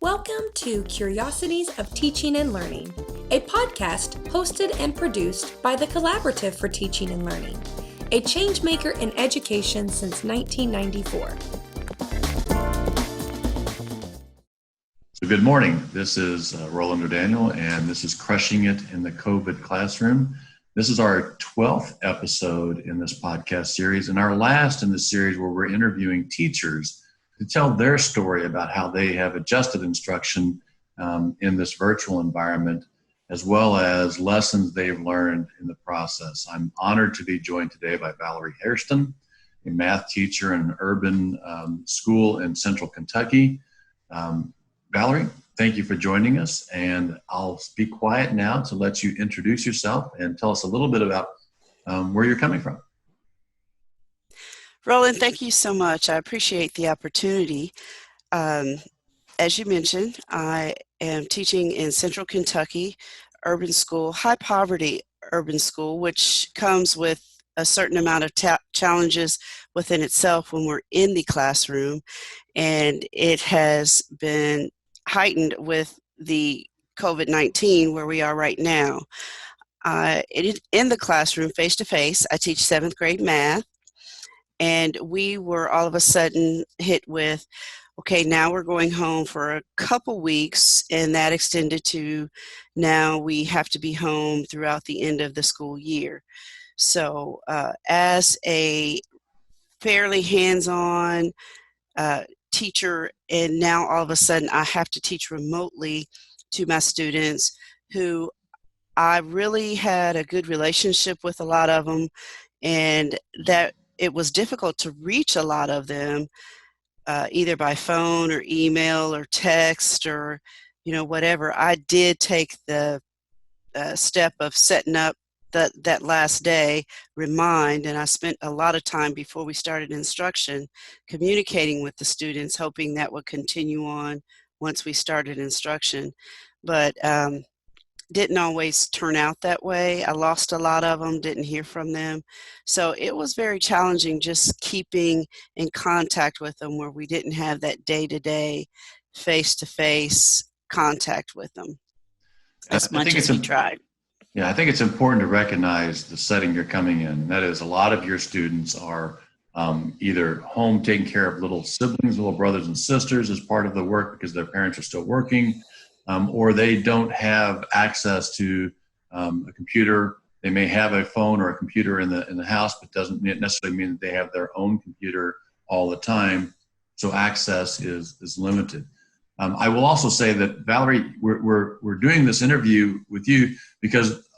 Welcome to Curiosities of Teaching and Learning, a podcast hosted and produced by the Collaborative for Teaching and Learning, a change maker in education since 1994. So good morning. This is Roland O'Daniel, and this is Crushing It in the COVID Classroom. This is our 12th episode in this podcast series, and our last in the series where we're interviewing teachers to tell their story about how they have adjusted instruction in this virtual environment, as well as lessons they've learned in the process. I'm honored to be joined today by Valerie Hairston, a math teacher in an urban school in central Kentucky. Valerie, thank you for joining us, and I'll be quiet now to let you introduce yourself and tell us a little bit about where you're coming from. Roland, thank you so much. I appreciate the opportunity. As you mentioned, I am teaching in Central Kentucky urban school, high poverty urban school, which comes with a certain amount of challenges within itself when we're in the classroom. And it has been heightened with the COVID-19 where we are right now. In the classroom, face-to-face, I teach 7th grade math. And we were all of a sudden hit with, okay, now we're going home for a couple weeks, and that extended to now we have to be home throughout the end of the school year. So as a fairly hands-on teacher, and now all of a sudden I have to teach remotely to my students who I really had a good relationship with a lot of them, and that it was difficult to reach a lot of them, either by phone or email or text or, whatever. I did take the step of setting up that last day, and I spent a lot of time before we started instruction communicating with the students, hoping that would continue on once we started instruction. But didn't always turn out that way. I lost a lot of them, didn't hear from them. So it was very challenging just keeping in contact with them where we didn't have that day-to-day, face-to-face contact with them as much as we tried. Yeah, I think it's important to recognize the setting you're coming in. That is, a lot of your students are either home taking care of little siblings, little brothers and sisters as part of the work because their parents are still working. Or they don't have access to a computer. They may have a phone or a computer in the house, but doesn't necessarily mean that they have their own computer all the time. So access is limited. I will also say that, Valerie, we're doing this interview with you because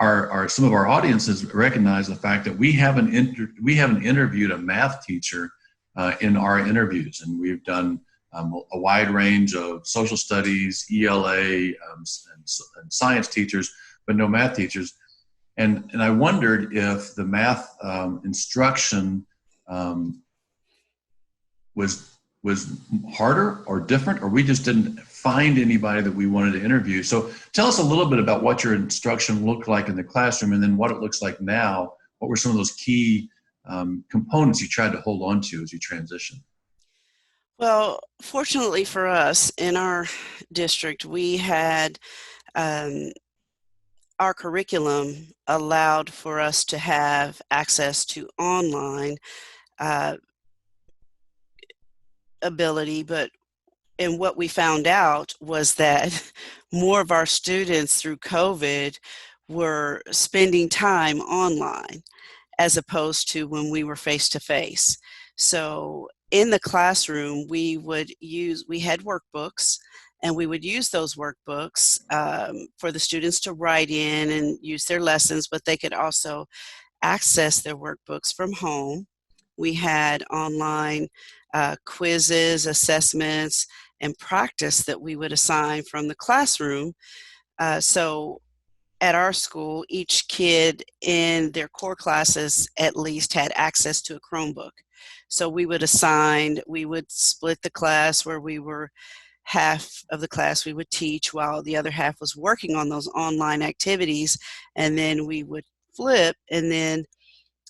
some of our audiences recognize the fact that we haven't interviewed a math teacher in our interviews, and we've done a wide range of social studies, ELA, and science teachers, but no math teachers. And I wondered if the math instruction was harder or different, or we just didn't find anybody that we wanted to interview. So tell us a little bit about what your instruction looked like in the classroom, and then what it looks like now. What were some of those key components you tried to hold on to as you transitioned? Well, fortunately for us in our district, we had our curriculum allowed for us to have access to online ability, and what we found out was that more of our students through COVID were spending time online as opposed to when we were face-to-face. So in the classroom, we had workbooks, and we would use those workbooks for the students to write in and use their lessons, but they could also access their workbooks from home. We had online quizzes, assessments, and practice that we would assign from the classroom. So at our school, each kid in their core classes at least had access to a Chromebook. So we would split the class where we were half of the class we would teach while the other half was working on those online activities, and then we would flip, and then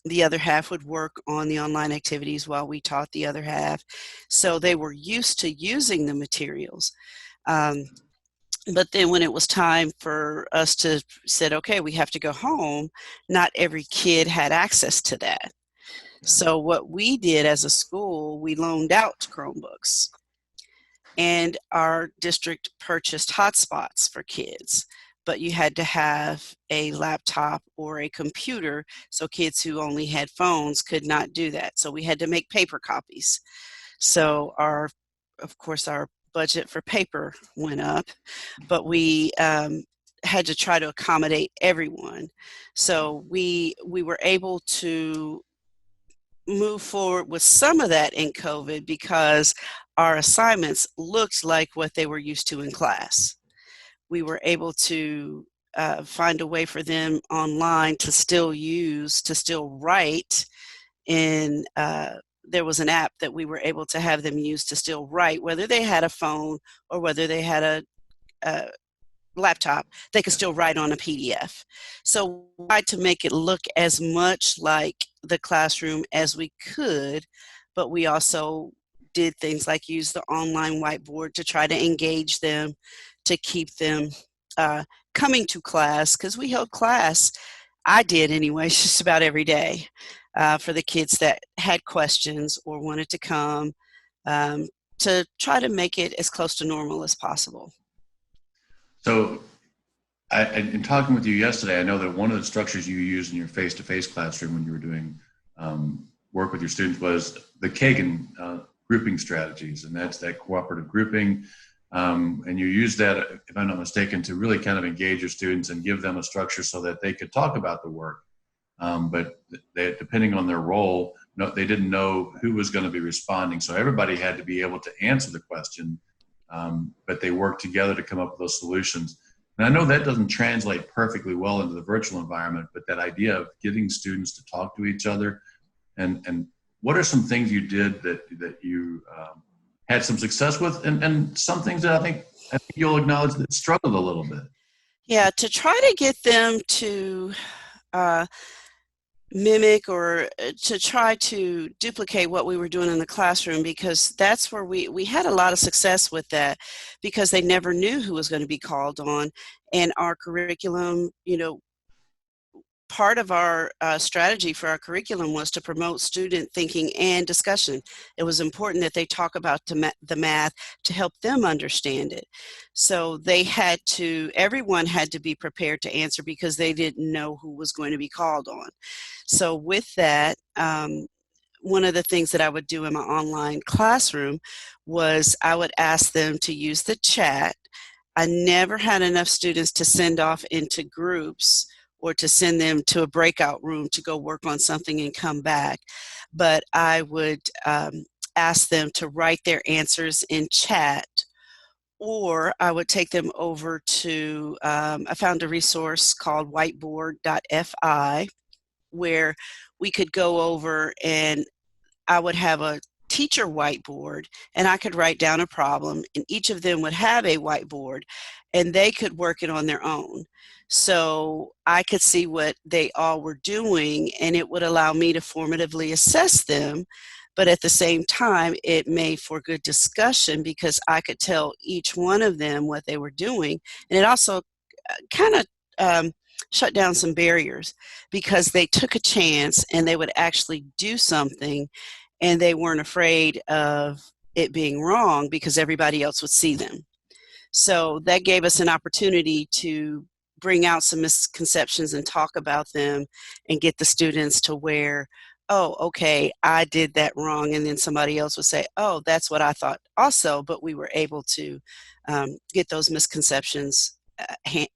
the other half would work on the online activities while we taught the other half. So they were used to using the materials. But then when it was time for us to said, okay, we have to go home, not every kid had access to that. So what we did as a school, we loaned out Chromebooks, and our district purchased hotspots for kids. But you had to have a laptop or a computer, so kids who only had phones could not do that. So we had to make paper copies. So of course, our budget for paper went up, but we had to try to accommodate everyone. So we were able to move forward with some of that in COVID because our assignments looked like what they were used to in class. We were able to find a way for them online to still use, to still write in. There was an app that we were able to have them use to still write, whether they had a phone or whether they had a laptop, they could still write on a PDF. So we tried to make it look as much like the classroom as we could, but we also did things like use the online whiteboard to try to engage them, to keep them coming to class, because we held class, I did anyway, just about every day for the kids that had questions or wanted to come, to try to make it as close to normal as possible. So, in talking with you yesterday, I know that one of the structures you used in your face-to-face classroom when you were doing work with your students was the Kagan grouping strategies, and that's that cooperative grouping. And you used that, if I'm not mistaken, to really kind of engage your students and give them a structure so that they could talk about the work. But they, depending on their role, they didn't know who was going to be responding. So everybody had to be able to answer the question. But they work together to come up with those solutions. And I know that doesn't translate perfectly well into the virtual environment, but that idea of getting students to talk to each other, and what are some things you did that you had some success with, and some things that I think you'll acknowledge that struggled a little bit? Yeah, to try to get them to mimic or to try to duplicate what we were doing in the classroom, because that's where we had a lot of success with that, because they never knew who was going to be called on. And our curriculum, part of our strategy for our curriculum was to promote student thinking and discussion. It was important that they talk about the math to help them understand it. So everyone had to be prepared to answer, because they didn't know who was going to be called on. So with that, one of the things that I would do in my online classroom was I would ask them to use the chat. I never had enough students to send off into groups or to send them to a breakout room to go work on something and come back. But I would ask them to write their answers in chat, or I would take them over to, I found a resource called whiteboard.fi, where we could go over, and I would have a teacher whiteboard, and I could write down a problem, and each of them would have a whiteboard, and they could work it on their own. So I could see what they all were doing, and it would allow me to formatively assess them. But at the same time, it made for good discussion, because I could tell each one of them what they were doing. And it also kind of shut down some barriers, because they took a chance and they would actually do something, and they weren't afraid of it being wrong because everybody else would see them. So that gave us an opportunity to bring out some misconceptions and talk about them, and get the students to where, oh, okay, I did that wrong. And then somebody else would say, oh, that's what I thought also. But we were able to get those misconceptions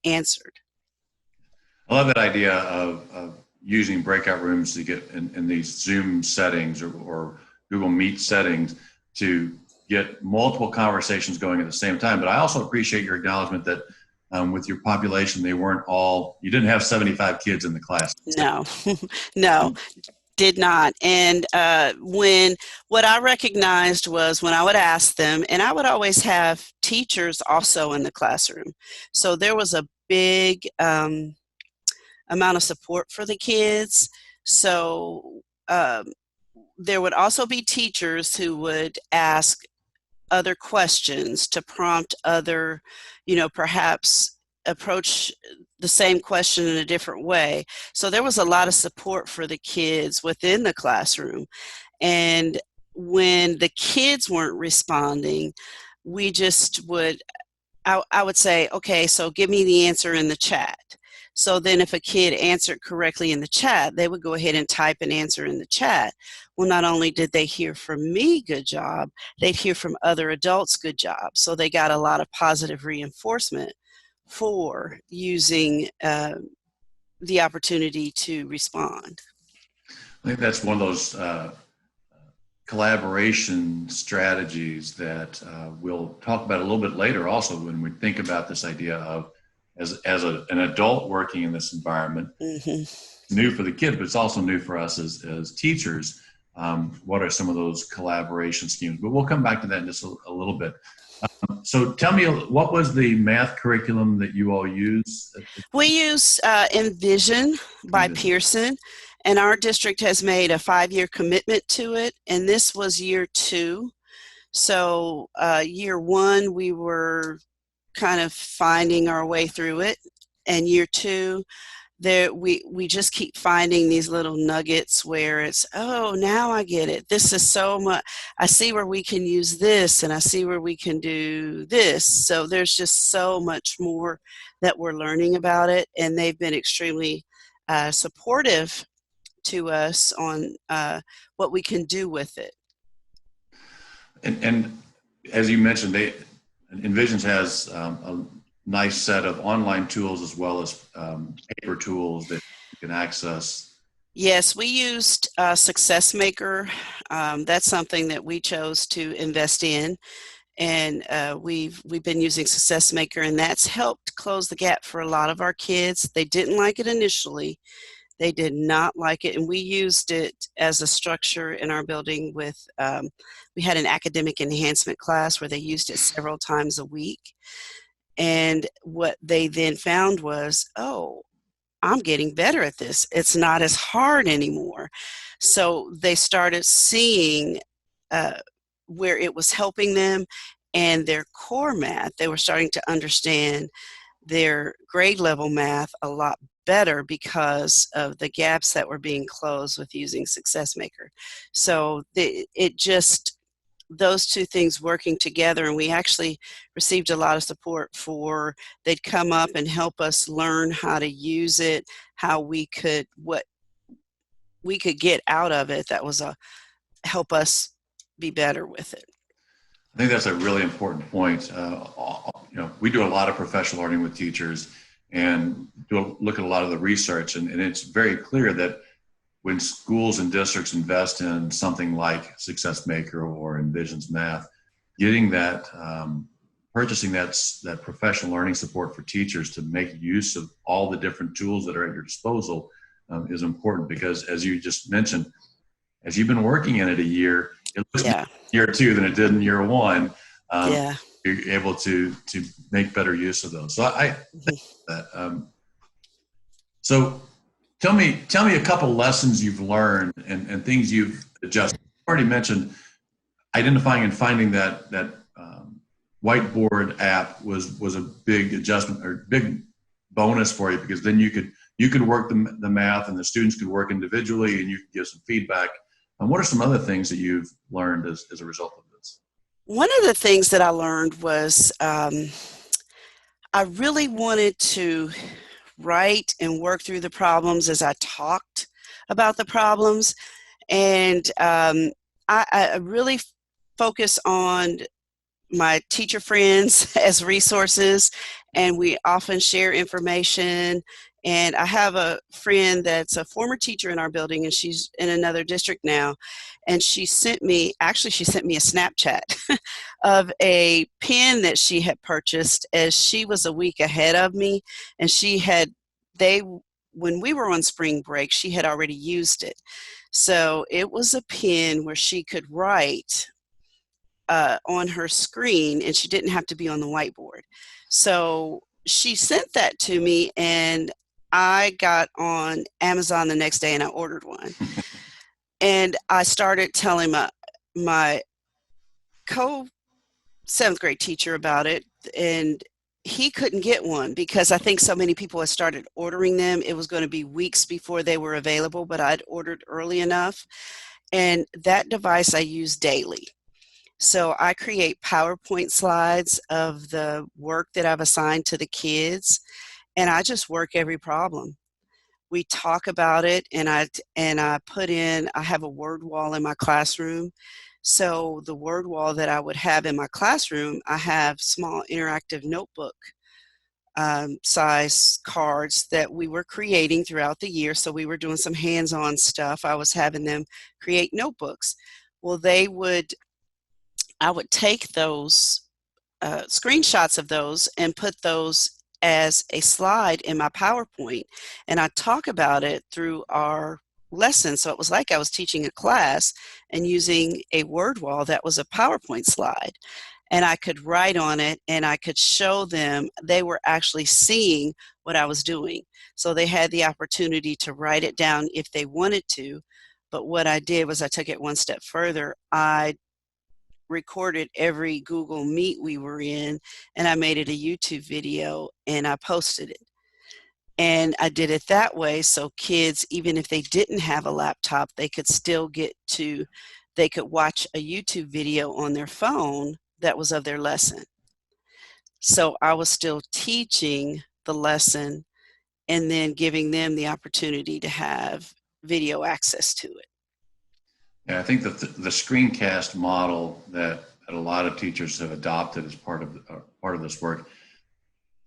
answered. I love that idea of using breakout rooms to get in these Zoom settings or Google Meet settings to get multiple conversations going at the same time. But I also appreciate your acknowledgement that with your population, you didn't have 75 kids in the class. No, no, did not. And what I recognized was when I would ask them, and I would always have teachers also in the classroom. So there was a big amount of support for the kids. So there would also be teachers who would ask other questions, to prompt other, perhaps approach the same question in a different way. So there was a lot of support for the kids within the classroom. And when the kids weren't responding, we just would, I would say, okay, so give me the answer in the chat. So then if a kid answered correctly in the chat, they would go ahead and type an answer in the chat. Well, not only did they hear from me, good job, they'd hear from other adults, good job. So they got a lot of positive reinforcement for using the opportunity to respond. I think that's one of those collaboration strategies that we'll talk about a little bit later also when we think about this idea of as an adult working in this environment. Mm-hmm. New for the kid, but it's also new for us as teachers. What are some of those collaboration schemes? But we'll come back to that in just a little bit. So tell me, what was the math curriculum that you all use? We use Envision by Pearson, and our district has made a 5-year commitment to it, and this was year 2. So year 1, we were kind of finding our way through it, and year 2, we just keep finding these little nuggets where it's, oh, now I get it. This is so much. I see where we can use this, and I see where we can do this. So there's just so much more that we're learning about it, and they've been extremely supportive to us on what we can do with it. And as you mentioned, Envisions has a nice set of online tools as well as paper tools that you can access. Yes, we used Success Maker. That's something that we chose to invest in, and we've been using Success Maker, and that's helped close the gap for a lot of our kids. They didn't like it initially. They did not like it, and we used it as a structure in our building with, we had an academic enhancement class where they used it several times a week. And what they then found was, oh, I'm getting better at this. It's not as hard anymore. So they started seeing where it was helping them, and their core math, they were starting to understand their grade level math a lot better because of the gaps that were being closed with using Success Maker. So those two things working together, and we actually received a lot of support for, they'd come up and help us learn how to use it, what we could get out of it that was help us be better with it. I think that's a really important point. We do a lot of professional learning with teachers and look at a lot of the research, and it's very clear that when schools and districts invest in something like Success Maker or Envisions Math, getting that, purchasing that professional learning support for teachers to make use of all the different tools that are at your disposal is important, because as you just mentioned, as you've been working in it a year, it looks better in year 2 than it did in year 1. You're able to make better use of those. So I think that. So tell me a couple lessons you've learned and things you've adjusted. You already mentioned identifying and finding that whiteboard app was a big adjustment or big bonus for you, because then you could work the math and the students could work individually and you could give some feedback. And what are some other things that you've learned as a result of this? One of the things that I learned was I really wanted to write and work through the problems as I talked about the problems. And I really focus on my teacher friends as resources, and we often share information. And I have a friend that's a former teacher in our building, and she's in another district now. And she sent me a Snapchat of a pen that she had purchased as she was a week ahead of me. And when we were on spring break, she had already used it. So it was a pen where she could write on her screen, and she didn't have to be on the whiteboard. So she sent that to me, and I got on Amazon the next day and I ordered one. And I started telling my seventh grade teacher about it, and he couldn't get one because I think so many people had started ordering them. It was going to be weeks before they were available, but I'd ordered early enough. And that device I use daily. So I create PowerPoint slides of the work that I've assigned to the kids, and I just work every problem. We talk about it, and I put in, I have a word wall in my classroom. So the word wall that I would have in my classroom, I have small interactive notebook size cards that we were creating throughout the year. So we were doing some hands-on stuff. I was having them create notebooks. Well, I would take those screenshots of those and put those as a slide in my PowerPoint, and I talk about it through our lesson. So it was like I was teaching a class and using a word wall that was a PowerPoint slide, and I could write on it and I could show them. They were actually seeing what I was doing, so they had the opportunity to write it down if they wanted to. But what I did was I took it one step further. I recorded every Google Meet we were in, and I made it a YouTube video and I posted it. And I did it that way so kids, even if they didn't have a laptop, they could watch a YouTube video on their phone that was of their lesson. So I was still teaching the lesson and then giving them the opportunity to have video access to it. Yeah, I think that the screencast model that a lot of teachers have adopted as part of this work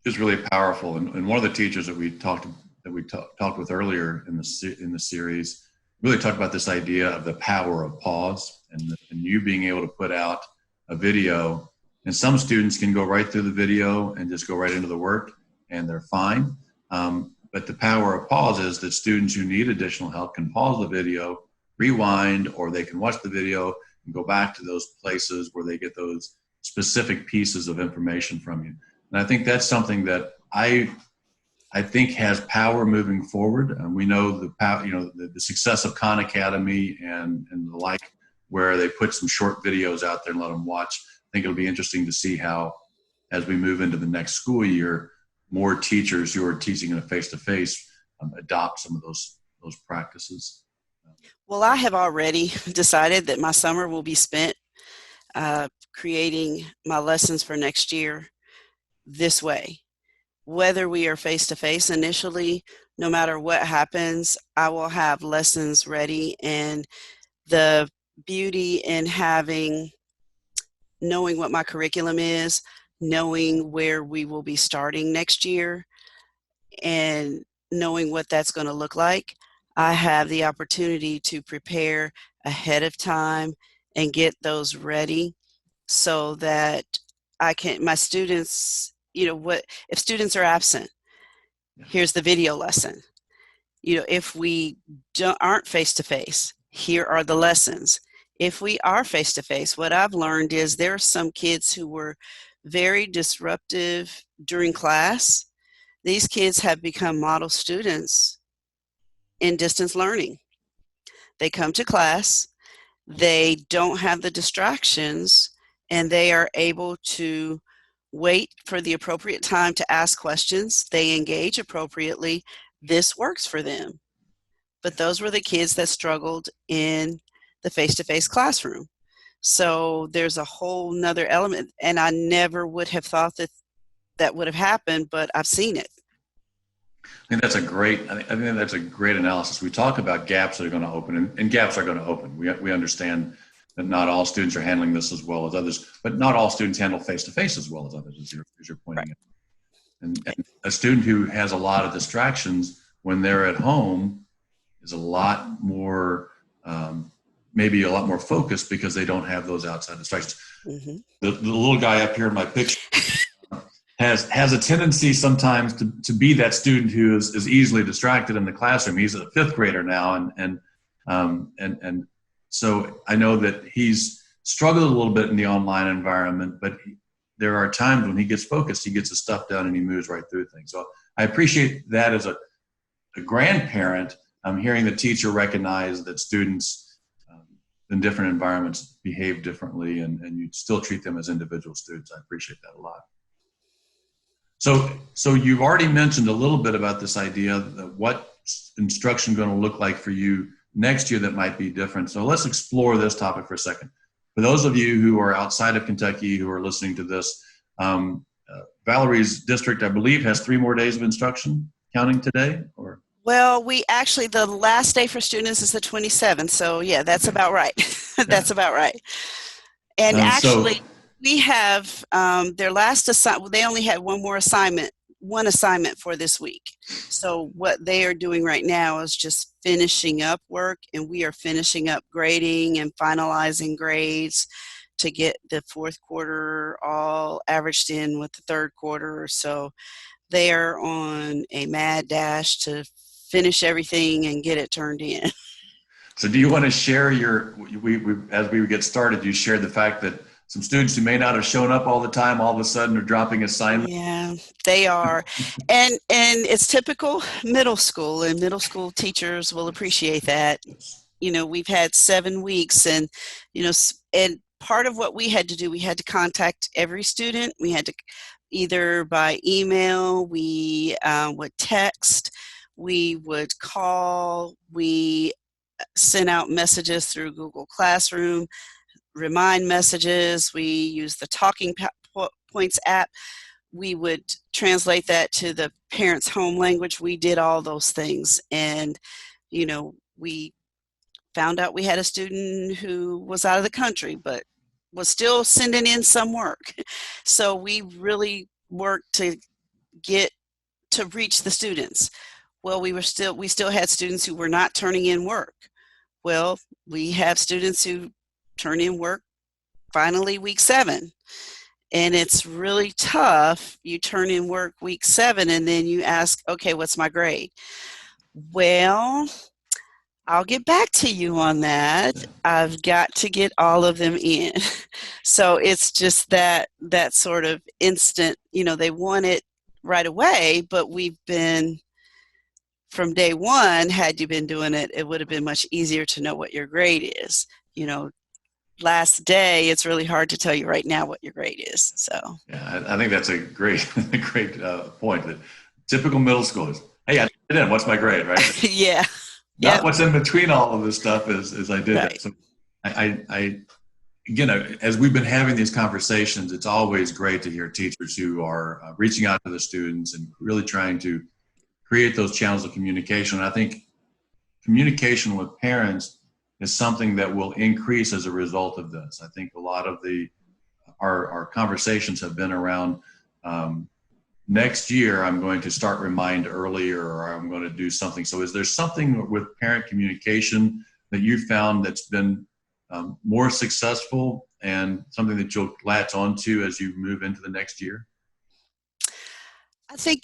is really powerful. And one of the teachers that we talked with earlier in the series really talked about this idea of the power of pause and you being able to put out a video. And some students can go right through the video and just go right into the work, and they're fine. But the power of pause is that students who need additional help can pause the video, rewind, or they can watch the video and go back to those places where they get those specific pieces of information from you. And I think that's something that I think has power moving forward. And we know the success of Khan Academy and the like, where they put some short videos out there and let them watch. I think it'll be interesting to see how, as we move into the next school year, more teachers who are teaching in a face-to-face adopt some of those practices. Well, I have already decided that my summer will be spent creating my lessons for next year this way. Whether we are face-to-face initially, no matter what happens, I will have lessons ready. And the beauty in knowing what my curriculum is, knowing where we will be starting next year, and knowing what that's going to look like, I have the opportunity to prepare ahead of time and get those ready so that my students, if students are absent, here's the video lesson. If we aren't face-to-face, here are the lessons. If we are face-to-face, what I've learned is there are some kids who were very disruptive during class. These kids have become model students in distance learning. They come to class, they don't have the distractions, and they are able to wait for the appropriate time to ask questions. They engage appropriately. This works for them. But those were the kids that struggled in the face-to-face classroom. So there's a whole nother element, and I never would have thought that would have happened, but I've seen it. I think that's a great analysis. We talk about gaps that are going to open, and gaps are going to open. We understand that not all students are handling this as well as others, but not all students handle face-to-face as well as others, as you're pointing out. And a student who has a lot of distractions when they're at home is a lot more, maybe a lot more focused because they don't have those outside distractions. Mm-hmm. The little guy up here in my picture has a tendency sometimes to be that student who is easily distracted in the classroom. He's a fifth grader now, and so I know that he's struggled a little bit in the online environment, but there are times when he gets focused, he gets his stuff done, and he moves right through things. So I appreciate that as a grandparent. I'm hearing the teacher recognize that students in different environments behave differently, and you still treat them as individual students. I appreciate that a lot. So you've already mentioned a little bit about this idea of what instruction going to look like for you next year that might be different. So let's explore this topic for a second. For those of you who are outside of Kentucky who are listening to this, Valerie's district, I believe, has 3 more days of instruction, counting today, or? Well, we actually, the last day for students is the 27th. So yeah, that's about right. That's about right. And actually, we have their last assignment. They only had one assignment for this week. So what they are doing right now is just finishing up work, and we are finishing up grading and finalizing grades to get the 4th quarter all averaged in with the 3rd quarter. So they are on a mad dash to finish everything and get it turned in. So do you want to share as we get started, you shared the fact that some students who may not have shown up all the time, all of a sudden are dropping assignments? Yeah, they are. And it's typical middle school, and middle school teachers will appreciate that. You know, we've had 7 weeks, and, you know, and part of what we had to do, we had to contact every student. We had to either by email, we would text, we would call, we sent out messages through Google Classroom, remind messages, we use the Talking Points app. We would translate that to the parents' home language. We did all those things. And, you know, we found out we had a student who was out of the country, but was still sending in some work. So we really worked to reach the students. Well, we still had students who were not turning in work. Well, we have students who turn in work finally week 7. And it's really tough. You turn in work week 7 and then you ask, okay, what's my grade? Well, I'll get back to you on that. I've got to get all of them in. So it's just that sort of instant, you know, they want it right away, but we've been, from day one, had you been doing it, it would have been much easier to know what your grade is. You know, last day, it's really hard to tell you right now what your grade is. So yeah, I think that's a great point. That typical middle schoolers, hey, I did it. What's my grade, right? Yeah. Not what's in between all of this stuff is I did right. it. So I again, as we've been having these conversations, it's always great to hear teachers who are reaching out to the students and really trying to create those channels of communication. And I think communication with parents is something that will increase as a result of this. I think a lot of our conversations have been around next year I'm going to start Remind earlier, or I'm going to do something. So is there something with parent communication that you found that's been more successful and something that you'll latch onto as you move into the next year? I think,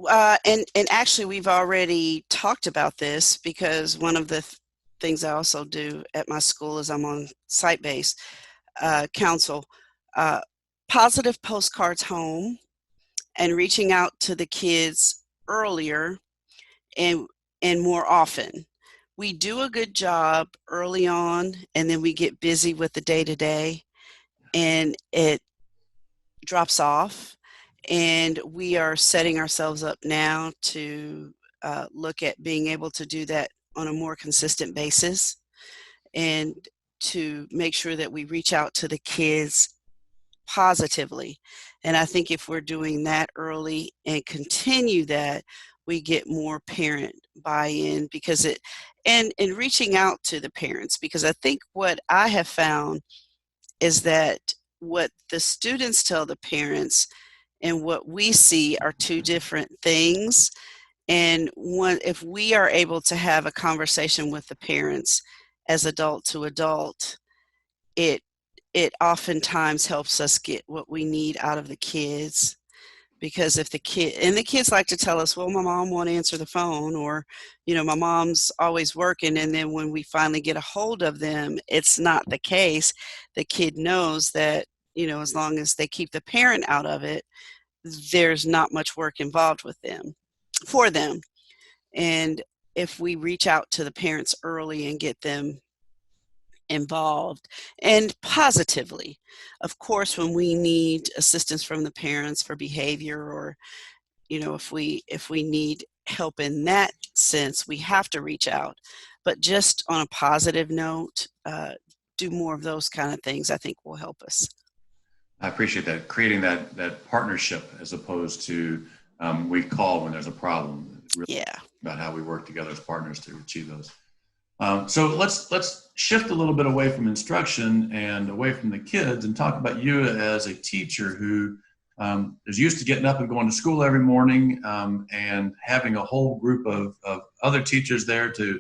and actually we've already talked about this, because one of the things I also do at my school is I'm on site-based council, positive postcards home, and reaching out to the kids earlier and more often. We do a good job early on, and then we get busy with the day-to-day, and it drops off. And we are setting ourselves up now to look at being able to do that on a more consistent basis, and to make sure that we reach out to the kids positively. And I think if we're doing that early and continue that, we get more parent buy-in, because and reaching out to the parents, because I think what I have found is that what the students tell the parents and what we see are 2 different things. And if we are able to have a conversation with the parents as adult to adult, it oftentimes helps us get what we need out of the kids. Because if the kids like to tell us, well, my mom won't answer the phone, or, you know, my mom's always working. And then when we finally get a hold of them, it's not the case. The kid knows that, you know, as long as they keep the parent out of it, there's not much work involved for them. And if we reach out to the parents early and get them involved, and positively. Of course, when we need assistance from the parents for behavior, or if we need help in that sense, we have to reach out. But just on a positive note, do more of those kind of things, I think will help us. I appreciate that, creating that partnership as opposed to we call when there's a problem. It's really about how we work together as partners to achieve those. So let's shift a little bit away from instruction and away from the kids and talk about you as a teacher who is used to getting up and going to school every morning and having a whole group of other teachers there to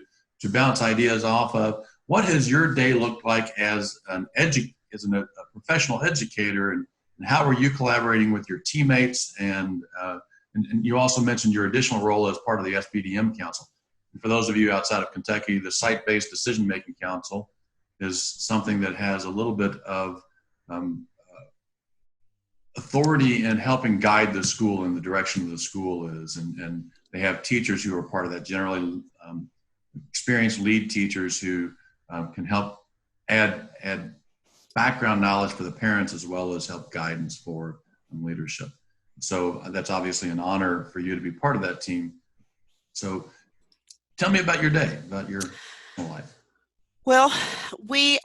bounce ideas off of. What has your day looked like as a professional educator, and how are you collaborating with your teammates? And you also mentioned your additional role as part of the SPDM Council. And for those of you outside of Kentucky, the Site-Based Decision-Making Council is something that has a little bit of authority in helping guide the school in the direction the school is. And they have teachers who are part of that, generally experienced lead teachers who can help add background knowledge for the parents as well as help guidance for leadership. So that's obviously an honor for you to be part of that team. So tell me about your day, about your life. Well, we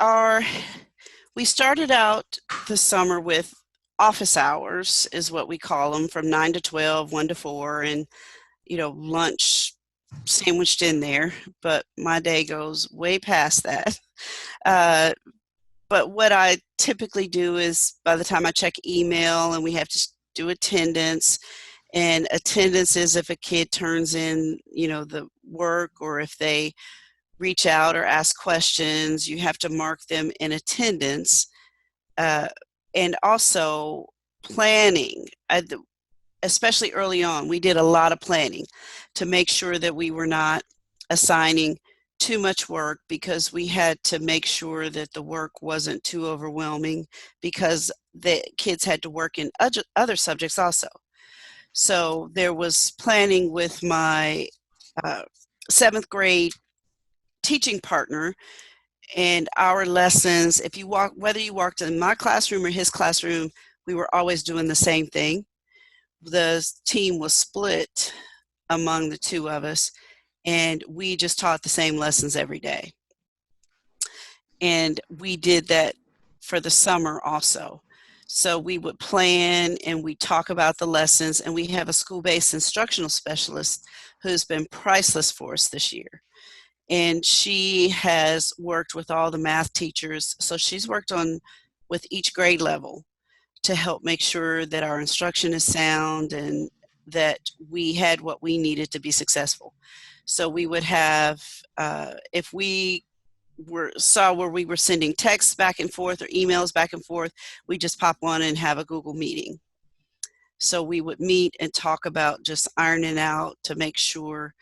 started out the summer with office hours, is what we call them, from 9 to 12, 1 to 4, and lunch sandwiched in there. But my day goes way past that. But what I typically do is, by the time I check email and we have to do attendance, and attendance is if a kid turns in, the work, or if they reach out or ask questions, you have to mark them in attendance. And also planning, especially early on, we did a lot of planning to make sure that we were not assigning too much work, because we had to make sure that the work wasn't too overwhelming, because the kids had to work in other subjects also. So there was planning with my 7th grade teaching partner, and our lessons, whether you walked in my classroom or his classroom, we were always doing the same thing. The team was split among the two of us, and we just taught the same lessons every day. And we did that for the summer also. So we would plan and we talk about the lessons, and we have a school-based instructional specialist who's been priceless for us this year. And she has worked with all the math teachers. So she's worked with each grade level to help make sure that our instruction is sound and that we had what we needed to be successful. So we would have, if we saw where we were sending texts back and forth or emails back and forth, we just pop on and have a Google meeting. So we would meet and talk about just ironing out to make sure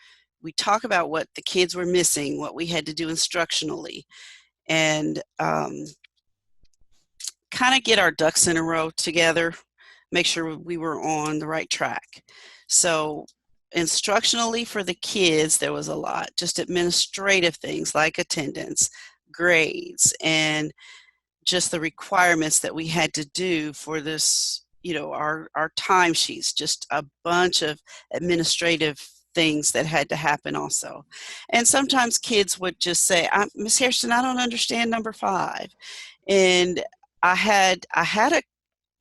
we talk about what the kids were missing, what we had to do instructionally, and kind of get our ducks in a row together, make sure we were on the right track. So instructionally for the kids, there was a lot, just administrative things like attendance, grades, and just the requirements that we had to do for this, our timesheets, just a bunch of administrative things that had to happen also. And sometimes kids would just say, Miss Hairston, I don't understand number 5. And I had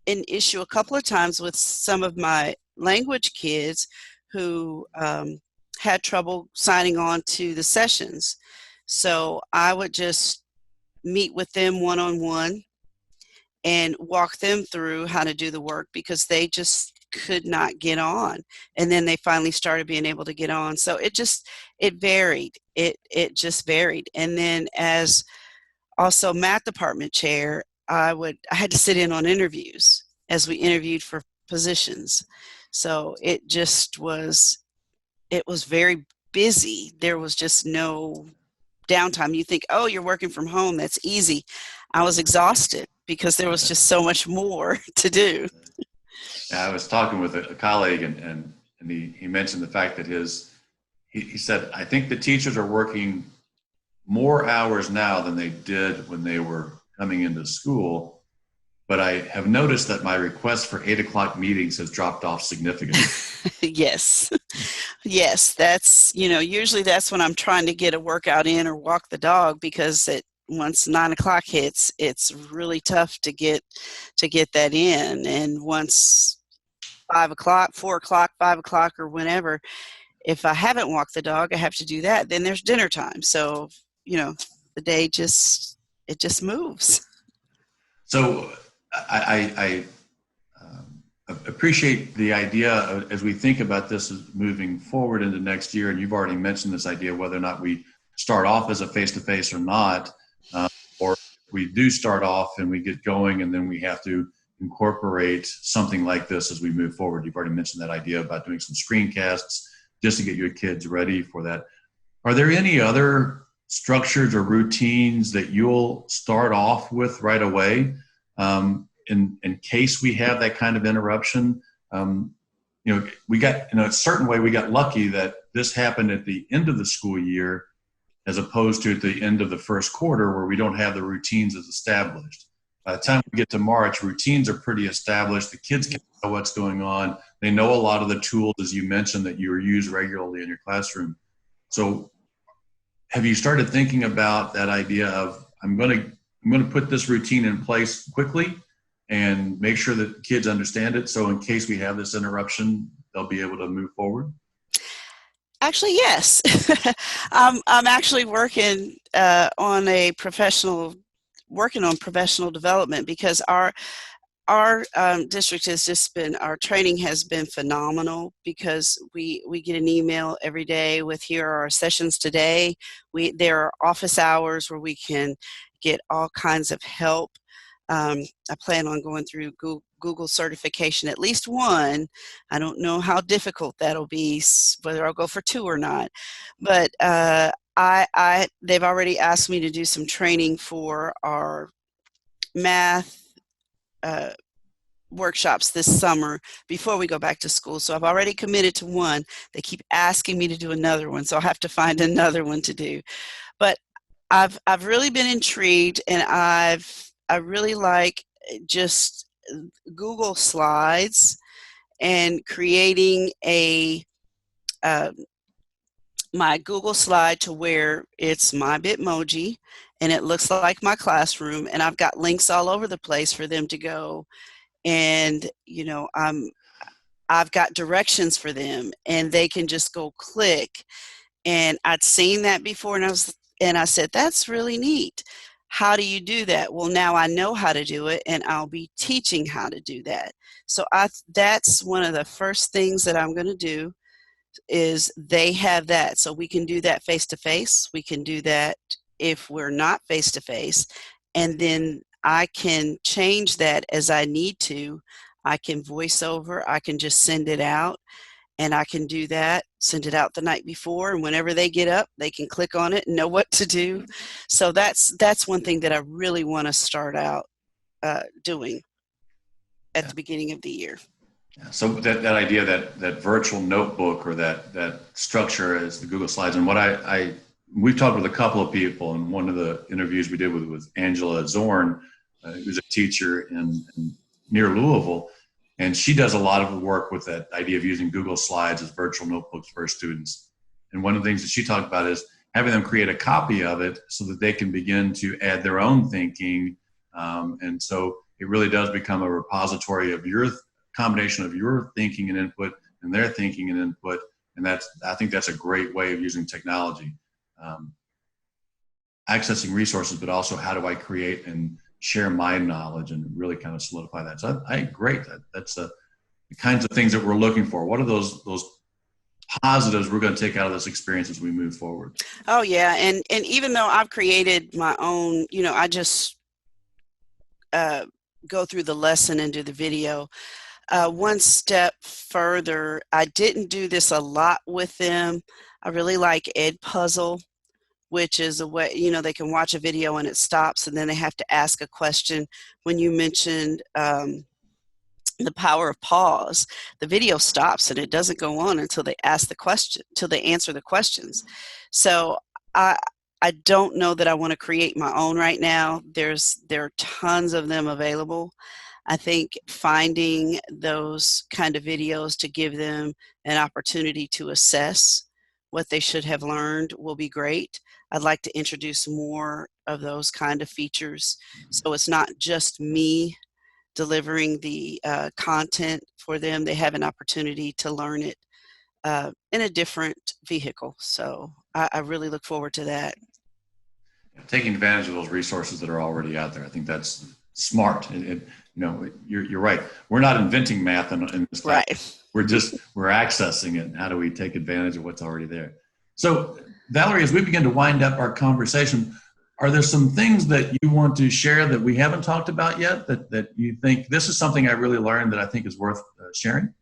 an issue a couple of times with some of my language kids who had trouble signing on to the sessions. So I would just meet with them one-on-one and walk them through how to do the work, because they just could not get on. And then they finally started being able to get on. So it varied. It just varied. And then as also math department chair, I had to sit in on interviews as we interviewed for positions. So it was very busy. There was just no downtime. You think, oh, you're working from home, that's easy. I was exhausted because there was just so much more to do. Yeah, I was talking with a colleague, and he mentioned the fact that he said, I think the teachers are working more hours now than they did when they were coming into school. But I have noticed that my request for 8 o'clock meetings has dropped off significantly. Yes. Yes, that's, usually that's when I'm trying to get a workout in or walk the dog, because once 9 o'clock hits, it's really tough to get that in. And once 5 o'clock, 4 o'clock, 5 o'clock, or whenever, if I haven't walked the dog, I have to do that. Then there's dinner time. So, the day it just moves. So I appreciate the idea as we think about this as moving forward into next year. And you've already mentioned this idea, whether or not we start off as a face-to-face or not, or we do start off and we get going and then we have to incorporate something like this as we move forward. You've already mentioned that idea about doing some screencasts just to get your kids ready for that. Are there any other structures or routines that you'll start off with right away in case we have that kind of interruption? We got, in a certain way, we got lucky that this happened at the end of the school year as opposed to at the end of the first quarter where we don't have the routines as established. By the time we get to March, routines are pretty established. The kids can know what's going on. They know a lot of the tools, as you mentioned, that you use regularly in your classroom. So have you started thinking about that idea of, I'm going to put this routine in place quickly and make sure that kids understand it, so in case we have this interruption, they'll be able to move forward? Actually, yes. I'm actually working on professional development, because our district has just been, our training has been phenomenal, because we get an email every day with, here are our sessions today. There are office hours where we can get all kinds of help. I plan on going through Google certification, at least one. I don't know how difficult that'll be, whether I'll go for 2 or not. But they've already asked me to do some training for our math workshops this summer before we go back to school. So I've already committed to one. They keep asking me to do another one, so I'll have to find another one to do. But I've really been intrigued, and I really like just Google Slides and creating my Google slide to where it's my Bitmoji and it looks like my classroom, and I've got links all over the place for them to go. And I've got directions for them, and they can just go click. And I'd seen that before, and I said, that's really neat. How do you do that? Well, now I know how to do it, and I'll be teaching how to do that. So that's one of the first things that I'm going to do, is they have that. So we can do that face-to-face. We can do that if we're not face-to-face. And then I can change that as I need to. I can voice over. I can just send it out. And I can do that, send it out the night before, and whenever they get up, they can click on it and know what to do. So that's one thing that I really want to start out doing at the beginning of the year. Yeah. So that idea, that virtual notebook, or that structure as the Google Slides, and what we've talked with a couple of people, and one of the interviews we did with Angela Zorn, who's a teacher in near Louisville. And she does a lot of the work with that idea of using Google Slides as virtual notebooks for her students. And one of the things that she talked about is having them create a copy of it so that they can begin to add their own thinking. And so it really does become a repository of your combination of your thinking and input and their thinking and input. And I think that's a great way of using technology. Accessing resources, but also how do I create and share my knowledge and really kind of solidify that. So I agree. That's the kinds of things that we're looking for. What are those positives we're going to take out of this experience as we move forward? Oh yeah, and even though I've created my own, I just go through the lesson and do the video. One step further, I didn't do this a lot with them. I really like Edpuzzle, which is a way, they can watch a video and it stops, and then they have to ask a question. When you mentioned the power of pause, the video stops and it doesn't go on until they ask the question, until they answer the questions. So I don't know that I want to create my own right now. There are tons of them available. I think finding those kind of videos to give them an opportunity to assess what they should have learned will be great. I'd like to introduce more of those kind of features, so it's not just me delivering the content for them. They have an opportunity to learn it in a different vehicle. So I really look forward to that. Taking advantage of those resources that are already out there. I think that's smart. You're right. We're not inventing math in this class. Right. We're accessing it. And how do we take advantage of what's already there? So, Valerie, as we begin to wind up our conversation, are there some things that you want to share that we haven't talked about yet that you think this is something I really learned that I think is worth sharing?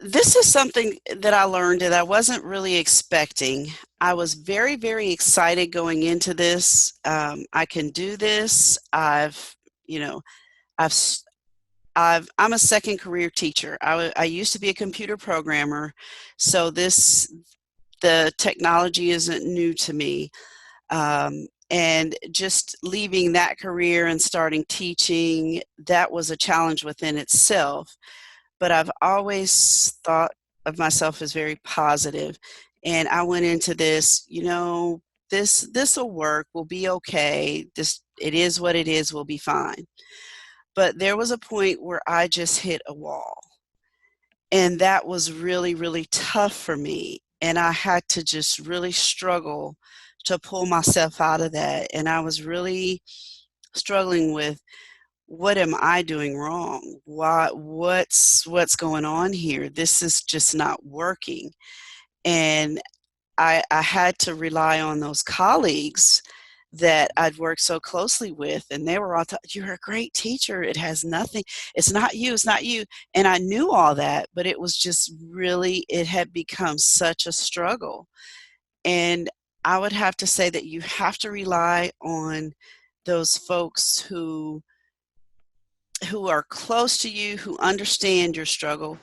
This is something that I learned that I wasn't really expecting. I was very, very excited going into this. I can do this. I'm a second career teacher. I used to be a computer programmer, so the technology isn't new to me. And just leaving that career and starting teaching, that was a challenge within itself. But I've always thought of myself as very positive. And I went into this, this will work, we'll be okay. It is what it is, we'll be fine. But there was a point where I just hit a wall. And that was really, really tough for me. And I had to just really struggle to pull myself out of that. And I was really struggling with, what am I doing wrong? What's going on here? This is just not working. And I had to rely on those colleagues that I'd worked so closely with, and they were all, you're a great teacher. It has nothing. It's not you. It's not you. And I knew all that, but it was just really, it had become such a struggle. And I would have to say that you have to rely on those folks who are close to you, who understand your struggle,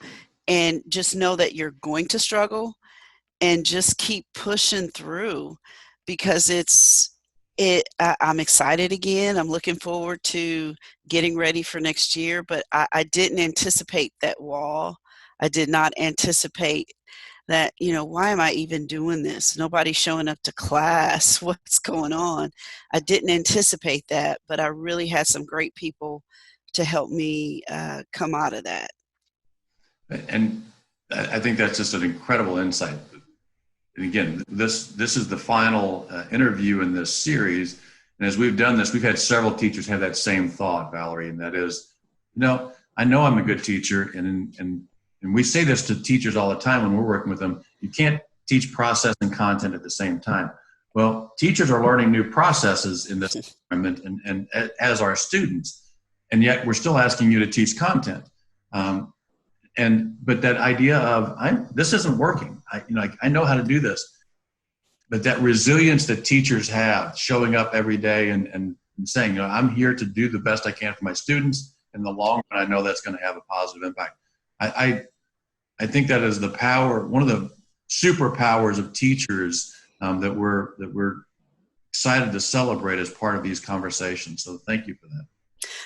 and just know that you're going to struggle, and just keep pushing through, because I'm excited again. I'm looking forward to getting ready for next year, but I didn't anticipate that wall. I did not anticipate that, why am I even doing this? Nobody's showing up to class. What's going on? I didn't anticipate that, but I really had some great people to help me come out of that. And I think that's just an incredible insight. And again, this is the final interview in this series. And as we've done this, we've had several teachers have that same thought, Valerie, and that is, I know I'm a good teacher, and we say this to teachers all the time when we're working with them. You can't teach process and content at the same time. Well, teachers are learning new processes in this environment, and as our students. And yet we're still asking you to teach content. But that idea of, this isn't working. I know how to do this. But that resilience that teachers have, showing up every day and saying, I'm here to do the best I can for my students. In the long run, I know that's going to have a positive impact. I think that is the power, one of the superpowers of teachers that we're excited to celebrate as part of these conversations. So thank you for that.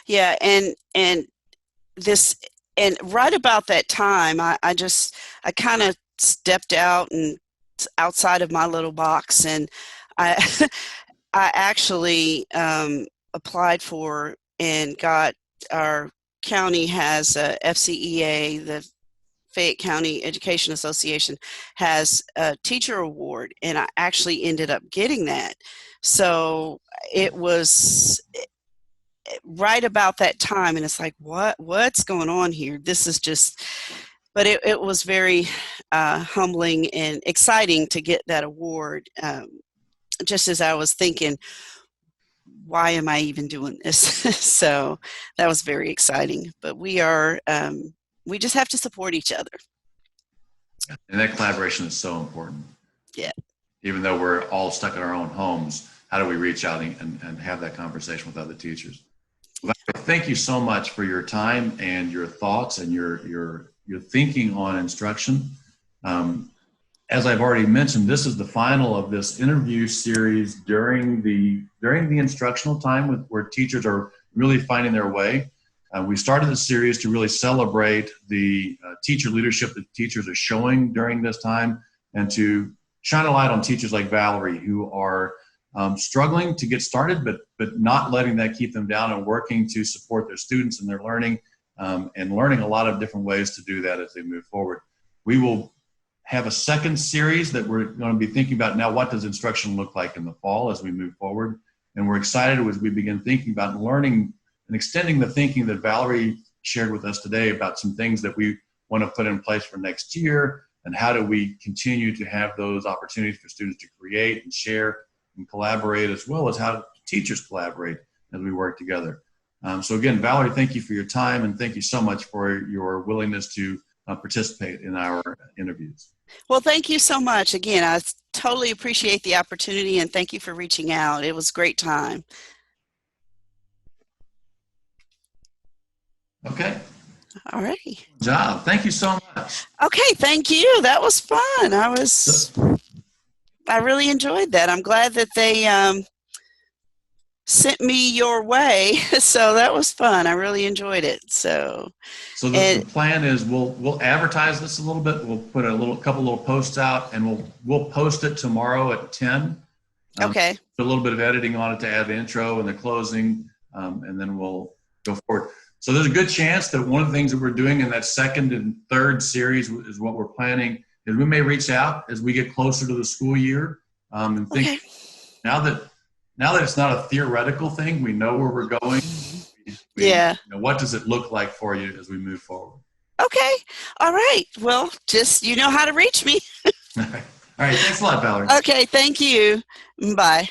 Yeah, and right about that time, I kind of stepped out and outside of my little box, and I I actually applied for and got, our county has a FCEA, the Fayette County Education Association has a teacher award, and I actually ended up getting that. So it was right about that time, and it's like, what's going on here? This is just, but it was very humbling and exciting to get that award, just as I was thinking, why am I even doing this? So that was very exciting. But we just have to support each other. And that collaboration is so important. Yeah. Even though we're all stuck in our own homes, how do we reach out and have that conversation with other teachers? Thank you so much for your time and your thoughts and your thinking on instruction. as I've already mentioned, this is the final of this interview series during the instructional time where teachers are really finding their way. We started the series to really celebrate the teacher leadership that teachers are showing during this time, and to shine a light on teachers like Valerie, who are struggling to get started, but not letting that keep them down, and working to support their students and their learning, and learning a lot of different ways to do that as they move forward. We will have a second series that we're going to be thinking about now. What does instruction look like in the fall as we move forward? And we're excited as we begin thinking about learning and extending the thinking that Valerie shared with us today about some things that we want to put in place for next year, and how do we continue to have those opportunities for students to create and share and collaborate, as well as how teachers collaborate as we work together. So again, Valerie, thank you for your time, and thank you so much for your willingness to participate in our interviews. Well, thank you so much. Again, I totally appreciate the opportunity, and thank you for reaching out. It was a great time. Okay. All right. Good job. Thank you so much. Okay, thank you. That was fun. I really enjoyed that. I'm glad that they sent me your way. So that was fun. I really enjoyed it. So the plan is we'll advertise this a little bit. We'll put a couple little posts out, and we'll post it tomorrow at 10. Okay. A little bit of editing on it to add the intro and the closing, and then we'll go forward. So there's a good chance that one of the things that we're doing in that second and third series is what we're planning is we may reach out as we get closer to the school year, and think, okay. now that it's not a theoretical thing, we know where we're going. Yeah. What does it look like for you as we move forward? Okay. All right. Well, just, you know how to reach me. All right. Thanks a lot, Valerie. Okay. Thank you. Bye.